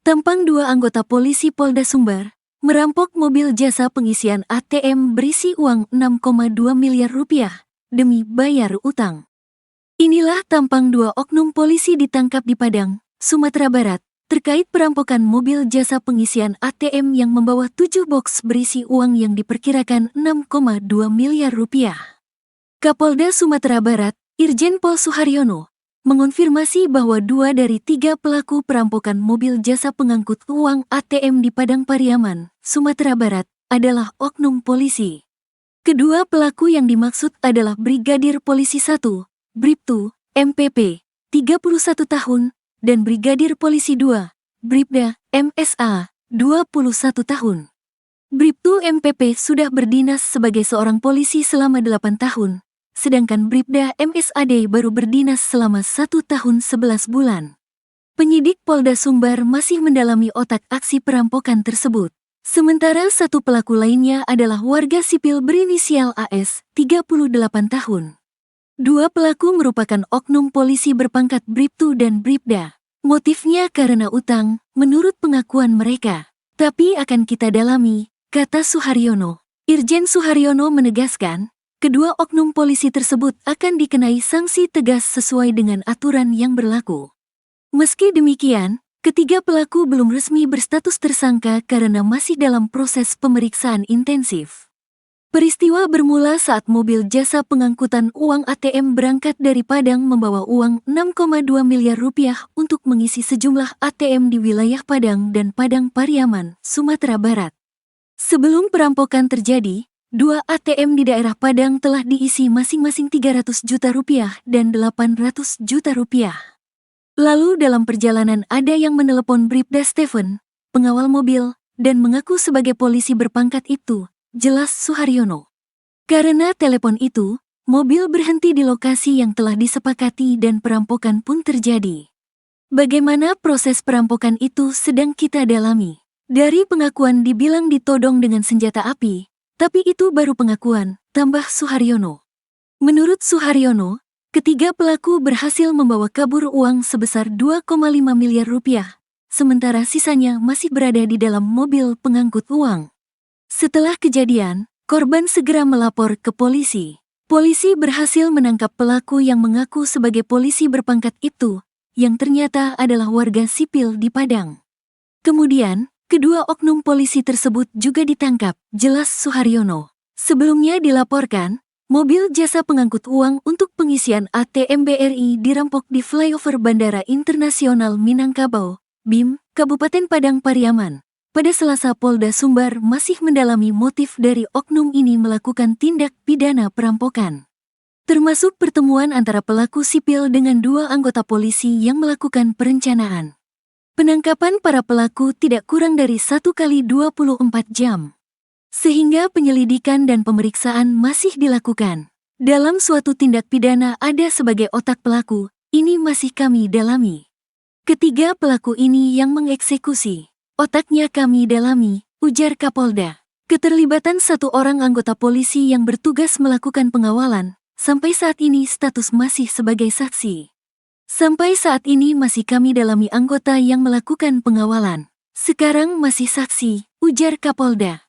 Tampang dua anggota polisi Polda Sumbar merampok mobil jasa pengisian ATM berisi uang 6,2 miliar rupiah demi bayar utang. Inilah tampang dua oknum polisi ditangkap di Padang, Sumatera Barat, terkait perampokan mobil jasa pengisian ATM yang membawa 7 box berisi uang yang diperkirakan 6,2 miliar rupiah. Kapolda Sumatera Barat, Irjen Pol Suharyono, mengonfirmasi bahwa 2 dari 3 pelaku perampokan mobil jasa pengangkut uang ATM di Padang Pariaman, Sumatera Barat, adalah oknum polisi. Kedua pelaku yang dimaksud adalah Brigadir Polisi 1, Bribtu, MPP, 31 tahun, dan Brigadir Polisi 2, Bribda, MSA, 21 tahun. Bribtu MPP sudah berdinas sebagai seorang polisi selama 8 tahun. Sedangkan Bribda MSAD baru berdinas selama 1 tahun 11 bulan. Penyidik Polda Sumbar masih mendalami otak aksi perampokan tersebut. Sementara satu pelaku lainnya adalah warga sipil berinisial AS, 38 tahun. Dua pelaku merupakan oknum polisi berpangkat Bribtu dan Bribda. Motifnya karena utang, menurut pengakuan mereka. Tapi akan kita dalami, kata Suharyono. Irjen Suharyono menegaskan, kedua oknum polisi tersebut akan dikenai sanksi tegas sesuai dengan aturan yang berlaku. Meski demikian, ketiga pelaku belum resmi berstatus tersangka karena masih dalam proses pemeriksaan intensif. Peristiwa bermula saat mobil jasa pengangkutan uang ATM berangkat dari Padang membawa uang 6,2 miliar rupiah untuk mengisi sejumlah ATM di wilayah Padang dan Padang Pariaman, Sumatera Barat. Sebelum perampokan terjadi, 2 ATM di daerah Padang telah diisi masing-masing 300 juta rupiah dan 800 juta rupiah. Lalu dalam perjalanan ada yang menelepon Bribda Stephen, pengawal mobil, dan mengaku sebagai polisi berpangkat itu, jelas Suharyono. Karena telepon itu, mobil berhenti di lokasi yang telah disepakati dan perampokan pun terjadi. Bagaimana proses perampokan itu sedang kita dalami. Dari pengakuan dibilang ditodong dengan senjata api, tapi itu baru pengakuan, tambah Suharyono. Menurut Suharyono, ketiga pelaku berhasil membawa kabur uang sebesar 2,5 miliar rupiah, sementara sisanya masih berada di dalam mobil pengangkut uang. Setelah kejadian, korban segera melapor ke polisi. Polisi berhasil menangkap pelaku yang mengaku sebagai polisi berpangkat itu, yang ternyata adalah warga sipil di Padang. Kemudian, kedua oknum polisi tersebut juga ditangkap, jelas Suharyono. Sebelumnya dilaporkan, mobil jasa pengangkut uang untuk pengisian ATM BRI dirampok di flyover Bandara Internasional Minangkabau, BIM, Kabupaten Padang Pariaman. Pada Selasa Polda Sumbar masih mendalami motif dari oknum ini melakukan tindak pidana perampokan. Termasuk pertemuan antara pelaku sipil dengan 2 anggota polisi yang melakukan perencanaan. Penangkapan para pelaku tidak kurang dari 1 kali 24 jam. Sehingga penyelidikan dan pemeriksaan masih dilakukan. Dalam suatu tindak pidana ada sebagai otak pelaku, ini masih kami dalami. Ketiga pelaku ini yang mengeksekusi. Otaknya kami dalami, ujar Kapolda. Keterlibatan 1 orang anggota polisi yang bertugas melakukan pengawalan, sampai saat ini status masih sebagai saksi. Sampai saat ini masih kami dalami anggota yang melakukan pengawalan. Sekarang masih saksi, ujar Kapolda.